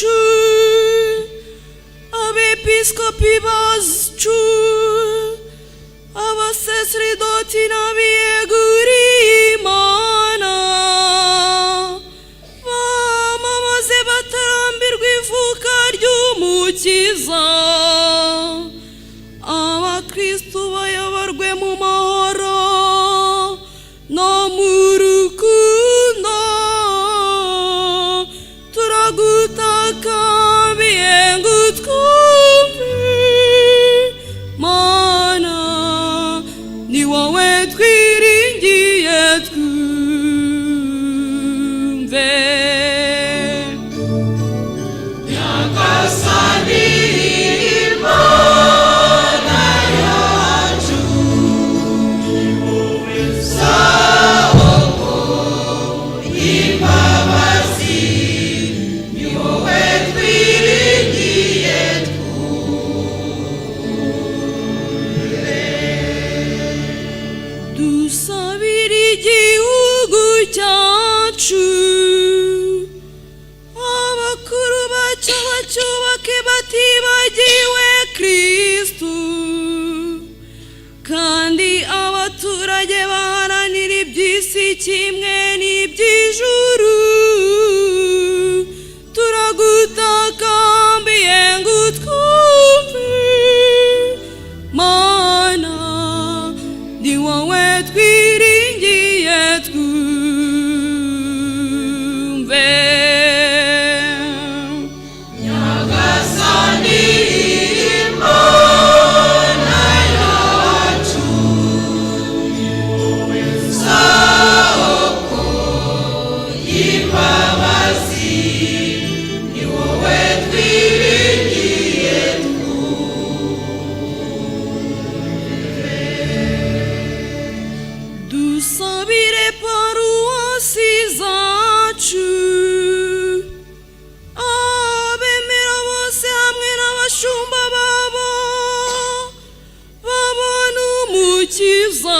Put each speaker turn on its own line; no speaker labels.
bacu, abepiskopi bacu, abasaserdoti n'abiyeguriye Imana, bamamaze batarambirwa ivuka ry'Umukiza, abakristu bayoborwe mu mahoro no mu rukundo, turagutakambiye ngo utwumve Mana, ni wowe twiringiye twumve.
Nyagasani Imana yacu, ni wowe soko y'imbabazi, ni wowe twiringiye twumve.
Dusabire igihugu cyacu, abakuru bacyo bacyubake batibagiwe Kristu, kandi abaturage baharanira iby'isi kimwe n'iby'ijuru, turagutakambiye ngo utwumve Mana, ni wowe twiringiye twumve.
Nyagasani Imana yacu, ni wowe soko y'imbabazi, ni wowe twiringiye
Dusabire paruwasi zacu, abemera bose hamwe n'abashumba babo babona Umukiza,